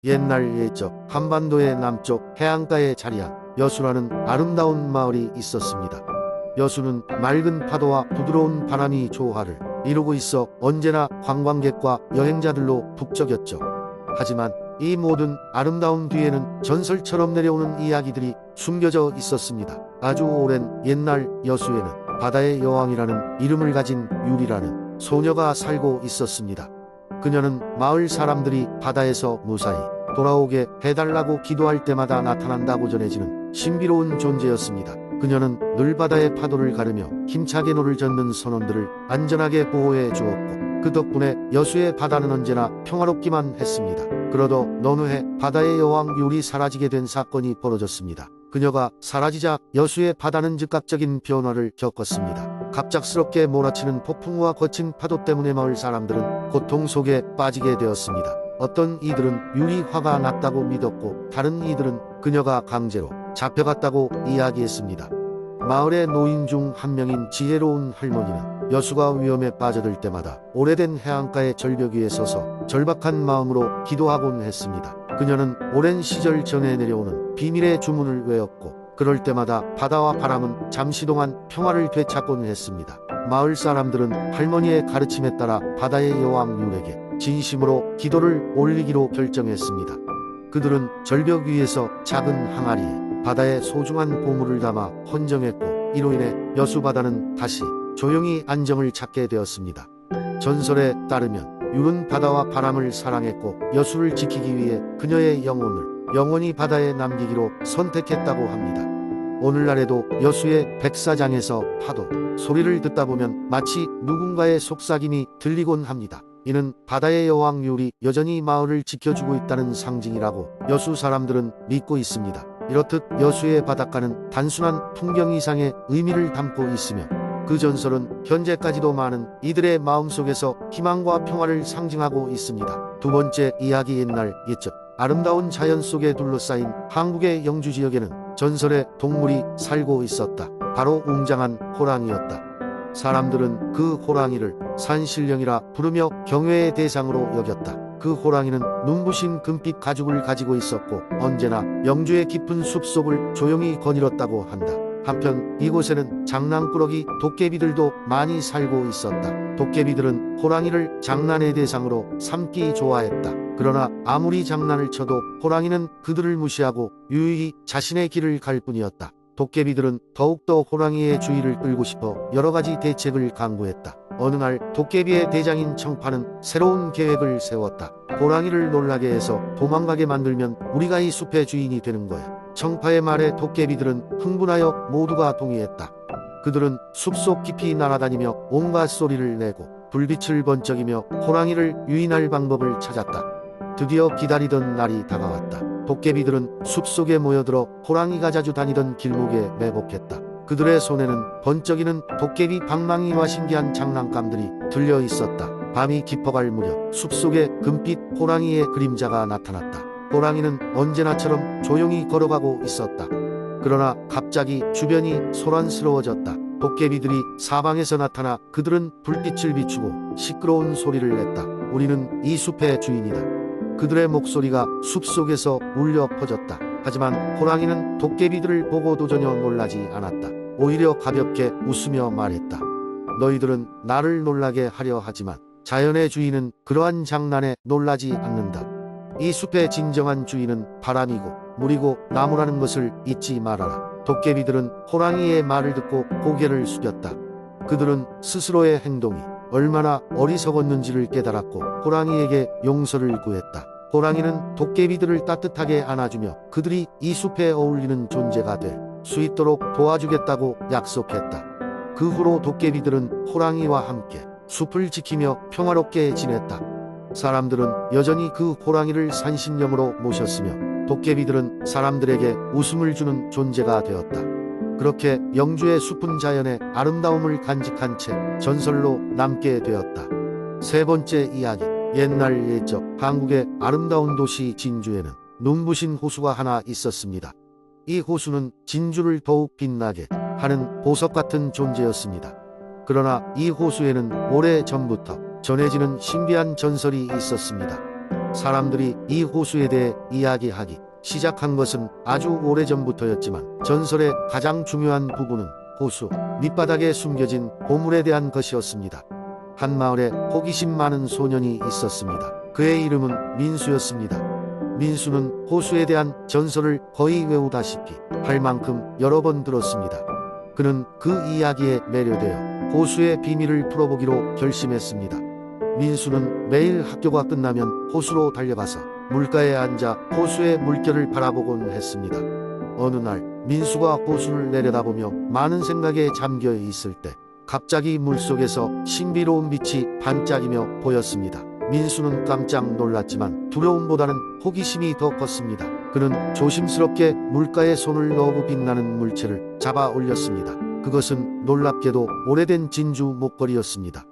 옛날 옛적 한반도의 남쪽 해안가에 자리한 여수라는 아름다운 마을이 있었습니다. 여수는 맑은 파도와 부드러운 바람이 조화를 이루고 있어 언제나 관광객과 여행자들로 북적였죠. 하지만 이 모든 아름다운 뒤에는 전설처럼 내려오는 이야기들이 숨겨져 있었습니다. 아주 오랜 옛날 여수에는 바다의 여왕이라는 이름을 가진 유리라는 소녀가 살고 있었습니다. 그녀는 마을 사람들이 바다에서 무사히 돌아오게 해달라고 기도할 때마다 나타난다고 전해지는 신비로운 존재였습니다. 그녀는 늘 바다의 파도를 가르며 힘차게 노를 젓는 선원들을 안전하게 보호해 주었고, 그 덕분에 여수의 바다는 언제나 평화롭기만 했습니다. 그러던 어느 해 바다의 여왕 유리 사라지게 된 사건이 벌어졌습니다. 그녀가 사라지자 여수의 바다는 즉각적인 변화를 겪었습니다. 갑작스럽게 몰아치는 폭풍우와 거친 파도 때문에 마을 사람들은 고통 속에 빠지게 되었습니다. 어떤 이들은 유리 화가 났다고 믿었고, 다른 이들은 그녀가 강제로 잡혀갔다고 이야기했습니다. 마을의 노인 중 한 명인 지혜로운 할머니는 여수가 위험에 빠져들 때마다 오래된 해안가의 절벽 위에 서서 절박한 마음으로 기도하곤 했습니다. 그녀는 오랜 시절 전에 내려오는 비밀의 주문을 외웠고, 그럴 때마다 바다와 바람은 잠시 동안 평화를 되찾곤 했습니다. 마을 사람들은 할머니의 가르침에 따라 바다의 여왕 유에게 진심으로 기도를 올리기로 결정했습니다. 그들은 절벽 위에서 작은 항아리에 바다의 소중한 보물을 담아 헌정했고, 이로 인해 여수 바다는 다시 조용히 안정을 찾게 되었습니다. 전설에 따르면 유는 바다와 바람을 사랑했고, 여수를 지키기 위해 그녀의 영혼을 영원히 바다에 남기기로 선택했다고 합니다. 오늘날에도 여수의 백사장에서 파도 소리를 듣다 보면 마치 누군가의 속삭임이 들리곤 합니다. 이는 바다의 여왕 유리 여전히 마을을 지켜주고 있다는 상징이라고 여수 사람들은 믿고 있습니다. 이렇듯 여수의 바닷가는 단순한 풍경 이상의 의미를 담고 있으며, 그 전설은 현재까지도 많은 이들의 마음속에서 희망과 평화를 상징하고 있습니다. 두 번째 이야기, 옛날 옛적 아름다운 자연 속에 둘러싸인 한국의 영주 지역에는 전설의 동물이 살고 있었다. 바로 웅장한 호랑이였다. 사람들은 그 호랑이를 산신령이라 부르며 경외의 대상으로 여겼다. 그 호랑이는 눈부신 금빛 가죽을 가지고 있었고, 언제나 영주의 깊은 숲속을 조용히 거닐었다고 한다. 한편 이곳에는 장난꾸러기 도깨비들도 많이 살고 있었다. 도깨비들은 호랑이를 장난의 대상으로 삼기 좋아했다. 그러나 아무리 장난을 쳐도 호랑이는 그들을 무시하고 유유히 자신의 길을 갈 뿐이었다. 도깨비들은 더욱더 호랑이의 주의를 끌고 싶어 여러가지 대책을 강구했다. 어느 날 도깨비의 대장인 청파는 새로운 계획을 세웠다. 호랑이를 놀라게 해서 도망가게 만들면 우리가 이 숲의 주인이 되는 거야. 청파의 말에 도깨비들은 흥분하여 모두가 동의했다. 그들은 숲속 깊이 날아다니며 온갖 소리를 내고 불빛을 번쩍이며 호랑이를 유인할 방법을 찾았다. 드디어 기다리던 날이 다가왔다. 도깨비들은 숲속에 모여들어 호랑이가 자주 다니던 길목에 매복했다. 그들의 손에는 번쩍이는 도깨비 방망이와 신기한 장난감들이 들려 있었다. 밤이 깊어갈 무렵 숲속에 금빛 호랑이의 그림자가 나타났다. 호랑이는 언제나처럼 조용히 걸어가고 있었다. 그러나 갑자기 주변이 소란스러워졌다. 도깨비들이 사방에서 나타나 그들은 불빛을 비추고 시끄러운 소리를 냈다. 우리는 이 숲의 주인이다. 그들의 목소리가 숲속에서 울려 퍼졌다. 하지만 호랑이는 도깨비들을 보고도 전혀 놀라지 않았다. 오히려 가볍게 웃으며 말했다. 너희들은 나를 놀라게 하려 하지만 자연의 주인은 그러한 장난에 놀라지 않는다. 이 숲의 진정한 주인은 바람이고 물이고 나무라는 것을 잊지 말아라. 도깨비들은 호랑이의 말을 듣고 고개를 숙였다. 그들은 스스로의 행동이 얼마나 어리석었는지를 깨달았고 호랑이에게 용서를 구했다. 호랑이는 도깨비들을 따뜻하게 안아주며 그들이 이 숲에 어울리는 존재가 될 수 있도록 도와주겠다고 약속했다. 그 후로 도깨비들은 호랑이와 함께 숲을 지키며 평화롭게 지냈다. 사람들은 여전히 그 호랑이를 산신령으로 모셨으며 도깨비들은 사람들에게 웃음을 주는 존재가 되었다. 그렇게 영주의 숲은 자연의 아름다움을 간직한 채 전설로 남게 되었다. 세 번째 이야기, 옛날 옛적 한국의 아름다운 도시 진주에는 눈부신 호수가 하나 있었습니다. 이 호수는 진주를 더욱 빛나게 하는 보석 같은 존재였습니다. 그러나 이 호수에는 오래 전부터 전해지는 신비한 전설이 있었습니다. 사람들이 이 호수에 대해 이야기하기 시작한 것은 아주 오래전부터였지만 전설의 가장 중요한 부분은 호수 밑바닥에 숨겨진 보물에 대한 것이었습니다. 한 마을에 호기심 많은 소년이 있었습니다. 그의 이름은 민수였습니다. 민수는 호수에 대한 전설을 거의 외우다시피 할 만큼 여러 번 들었습니다. 그는 그 이야기에 매료되어 호수의 비밀을 풀어보기로 결심했습니다. 민수는 매일 학교가 끝나면 호수로 달려가서 물가에 앉아 호수의 물결을 바라보곤 했습니다. 어느 날 민수가 호수를 내려다보며 많은 생각에 잠겨 있을 때 갑자기 물속에서 신비로운 빛이 반짝이며 보였습니다. 민수는 깜짝 놀랐지만 두려움보다는 호기심이 더 컸습니다. 그는 조심스럽게 물가에 손을 넣고 빛나는 물체를 잡아 올렸습니다. 그것은 놀랍게도 오래된 진주 목걸이였습니다.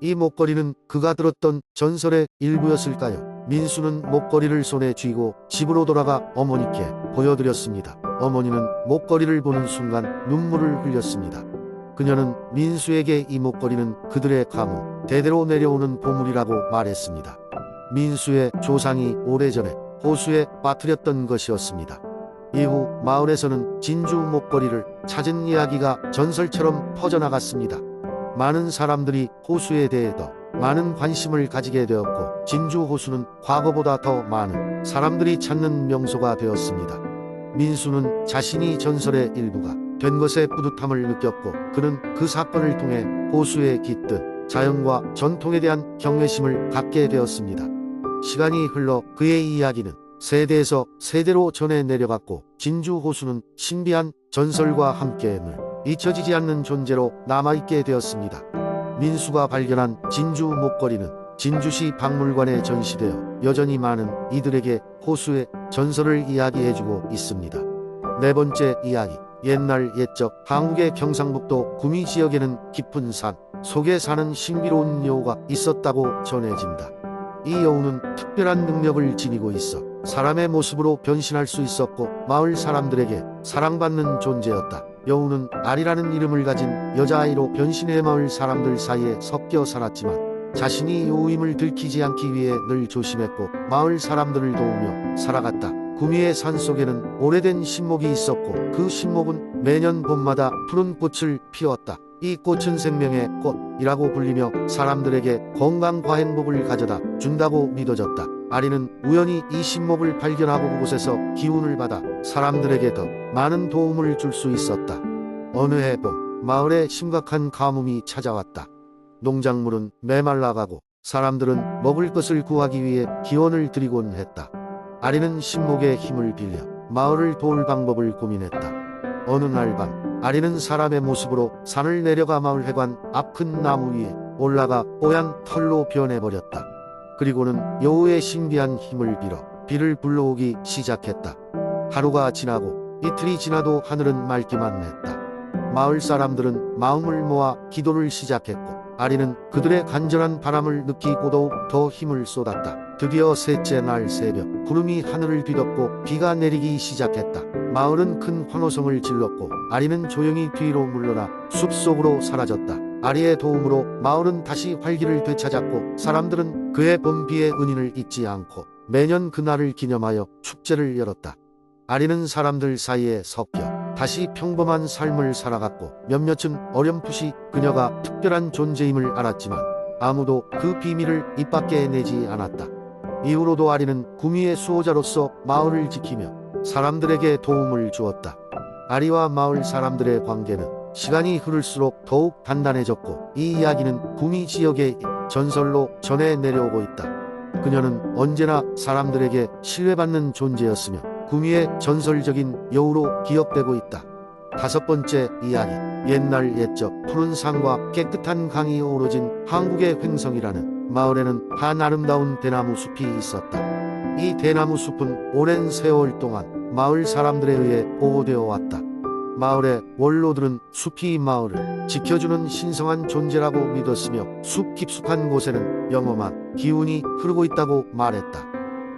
이 목걸이는 그가 들었던 전설의 일부였을까요? 민수는 목걸이를 손에 쥐고 집으로 돌아가 어머니께 보여드렸습니다. 어머니는 목걸이를 보는 순간 눈물을 흘렸습니다. 그녀는 민수에게 이 목걸이는 그들의 가문, 대대로 내려오는 보물이라고 말했습니다. 민수의 조상이 오래전에 호수에 빠뜨렸던 것이었습니다. 이후 마을에서는 진주 목걸이를 찾은 이야기가 전설처럼 퍼져나갔습니다. 많은 사람들이 호수에 대해 더 많은 관심을 가지게 되었고 진주 호수는 과거보다 더 많은 사람들이 찾는 명소가 되었습니다. 민수는 자신이 전설의 일부가 된 것에 뿌듯함을 느꼈고 그는 그 사건을 통해 호수에 깃든 자연과 전통에 대한 경외심을 갖게 되었습니다. 시간이 흘러 그의 이야기는 세대에서 세대로 전해 내려갔고 진주 호수는 신비한 전설과 함께 늘 잊혀지지 않는 존재로 남아있게 되었습니다. 민수가 발견한 진주 목걸이는 진주시 박물관에 전시되어 여전히 많은 이들에게 호수의 전설을 이야기해주고 있습니다. 네 번째 이야기. 옛날 옛적 한국의 경상북도 구미 지역에는 깊은 산 속에 사는 신비로운 여우가 있었다고 전해진다. 이 여우는 특별한 능력을 지니고 있어 사람의 모습으로 변신할 수 있었고 마을 사람들에게 사랑받는 존재였다. 여우는 알이라는 이름을 가진 여자아이로 변신해 마을 사람들 사이에 섞여 살았지만 자신이 여우임을 들키지 않기 위해 늘 조심했고 마을 사람들을 도우며 살아갔다. 구미의 산속에는 오래된 신목이 있었고 그 신목은 매년 봄마다 푸른 꽃을 피웠다. 이 꽃은 생명의 꽃이라고 불리며 사람들에게 건강과 행복을 가져다 준다고 믿어졌다. 아리는 우연히 이 신목을 발견하고 그곳에서 기운을 받아 사람들에게 더 많은 도움을 줄 수 있었다. 어느 해 봄 마을에 심각한 가뭄이 찾아왔다. 농작물은 메말라가고 사람들은 먹을 것을 구하기 위해 기원을 드리곤 했다. 아리는 신목의 힘을 빌려 마을을 도울 방법을 고민했다. 어느 날 밤 아리는 사람의 모습으로 산을 내려가 마을 회관 앞 큰 나무 위에 올라가 뽀얀 털로 변해버렸다. 그리고는 여우의 신비한 힘을 빌어 비를 불러오기 시작했다. 하루가 지나고 이틀이 지나도 하늘은 맑기만 했다. 마을 사람들은 마음을 모아 기도를 시작했고 아리는 그들의 간절한 바람을 느끼고 더욱 더 힘을 쏟았다. 드디어 셋째 날 새벽 구름이 하늘을 뒤덮고 비가 내리기 시작했다. 마을은 큰 환호성을 질렀고 아리는 조용히 뒤로 물러나 숲속으로 사라졌다. 아리의 도움으로 마을은 다시 활기를 되찾았고 사람들은 그의 봄비의 은인을 잊지 않고 매년 그날을 기념하여 축제를 열었다. 아리는 사람들 사이에 섞여 다시 평범한 삶을 살아갔고 몇몇은 어렴풋이 그녀가 특별한 존재임을 알았지만 아무도 그 비밀을 입 밖에 내지 않았다. 이후로도 아리는 구미의 수호자로서 마을을 지키며 사람들에게 도움을 주었다. 아리와 마을 사람들의 관계는 시간이 흐를수록 더욱 단단해졌고 이 이야기는 구미 지역의 전설로 전해 내려오고 있다. 그녀는 언제나 사람들에게 신뢰받는 존재였으며 구미의 전설적인 여우로 기억되고 있다. 다섯 번째 이야기. 옛날 옛적 푸른 산과 깨끗한 강이 어우러진 한국의 횡성이라는 마을에는 한 아름다운 대나무 숲이 있었다. 이 대나무 숲은 오랜 세월 동안 마을 사람들에 의해 보호되어 왔다. 마을의 원로들은 숲이 마을을 지켜주는 신성한 존재라고 믿었으며 숲 깊숙한 곳에는 영험한 기운이 흐르고 있다고 말했다.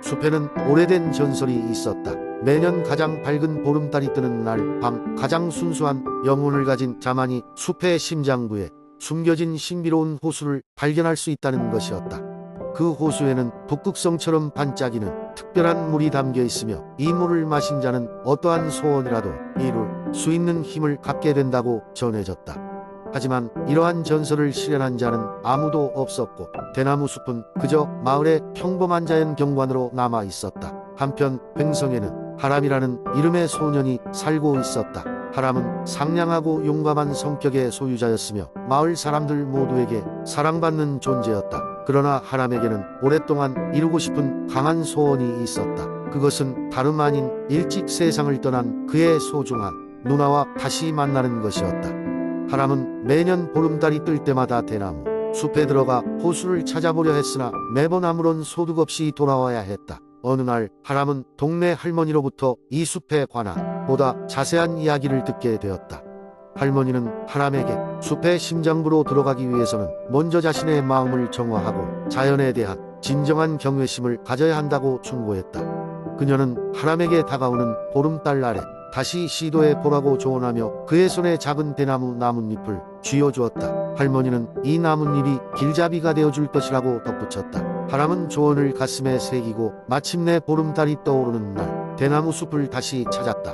숲에는 오래된 전설이 있었다. 매년 가장 밝은 보름달이 뜨는 날 밤 가장 순수한 영혼을 가진 자만이 숲의 심장부에 숨겨진 신비로운 호수를 발견할 수 있다는 것이었다. 그 호수에는 북극성처럼 반짝이는 특별한 물이 담겨 있으며 이 물을 마신 자는 어떠한 소원이라도 이룰 수 있는 힘을 갖게 된다고 전해졌다. 하지만 이러한 전설을 실현한 자는 아무도 없었고 대나무 숲은 그저 마을의 평범한 자연 경관으로 남아 있었다. 한편 횡성에는 하람이라는 이름의 소년이 살고 있었다. 하람은 상냥하고 용감한 성격의 소유자였으며 마을 사람들 모두에게 사랑받는 존재였다. 그러나 하람에게는 오랫동안 이루고 싶은 강한 소원이 있었다. 그것은 다름 아닌 일찍 세상을 떠난 그의 소중한 누나와 다시 만나는 것이었다. 하람은 매년 보름달이 뜰 때마다 대나무 숲에 들어가 호수를 찾아보려 했으나 매번 아무런 소득 없이 돌아와야 했다. 어느 날 하람은 동네 할머니로부터 이 숲에 관한 보다 자세한 이야기를 듣게 되었다. 할머니는 하람에게 숲의 심장부로 들어가기 위해서는 먼저 자신의 마음을 정화하고 자연에 대한 진정한 경외심을 가져야 한다고 충고했다. 그녀는 하람에게 다가오는 보름달 날에 다시 시도해 보라고 조언하며 그의 손에 작은 대나무 나뭇잎을 쥐어주었다. 할머니는 이 나뭇잎이 길잡이가 되어줄 것이라고 덧붙였다. 하람은 조언을 가슴에 새기고 마침내 보름달이 떠오르는 날 대나무 숲을 다시 찾았다.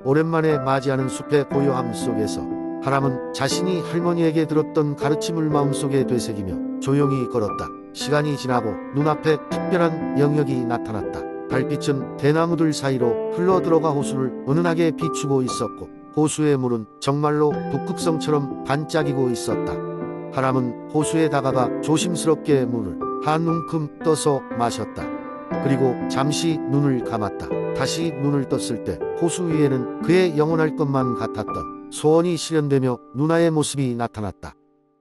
오랜만에 맞이하는 숲의 고요함 속에서 하람은 자신이 할머니에게 들었던 가르침을 마음속에 되새기며 조용히 걸었다. 시간이 지나고 눈앞에 특별한 영역이 나타났다. 달빛은 대나무들 사이로 흘러들어가 호수를 은은하게 비추고 있었고 호수의 물은 정말로 북극성처럼 반짝이고 있었다. 하람은 호수에 다가가 조심스럽게 물을 한 움큼 떠서 마셨다. 그리고 잠시 눈을 감았다. 다시 눈을 떴을 때 호수 위에는 그의 영원할 것만 같았던 소원이 실현되며 누나의 모습이 나타났다.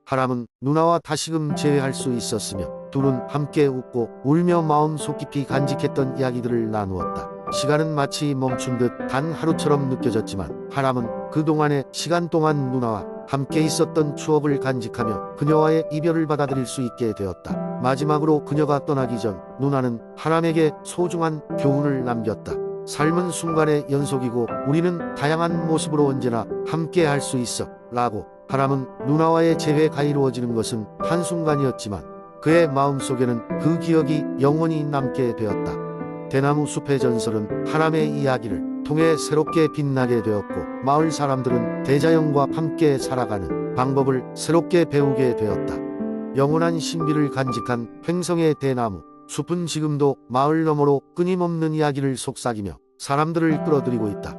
하람은 누나와 다시금 재회할 수 있었으며 둘은 함께 웃고 울며 마음속 깊이 간직했던 이야기들을 나누었다. 시간은 마치 멈춘 듯 단 하루처럼 느껴졌지만 하람은 그동안의 시간 동안 누나와 함께 있었던 추억을 간직하며 그녀와의 이별을 받아들일 수 있게 되었다. 마지막으로 그녀가 떠나기 전 누나는 하람에게 소중한 교훈을 남겼다. 삶은 순간의 연속이고 우리는 다양한 모습으로 언제나 함께 할 수 있어 라고. 하람은 누나와의 재회가 이루어지는 것은 한순간이었지만 그의 마음속에는 그 기억이 영원히 남게 되었다. 대나무 숲의 전설은 하람의 이야기를 통해 새롭게 빛나게 되었고 마을 사람들은 대자연과 함께 살아가는 방법을 새롭게 배우게 되었다. 영원한 신비를 간직한 횡성의 대나무 숲은 지금도 마을 너머로 끊임없는 이야기를 속삭이며 사람들을 끌어들이고 있다.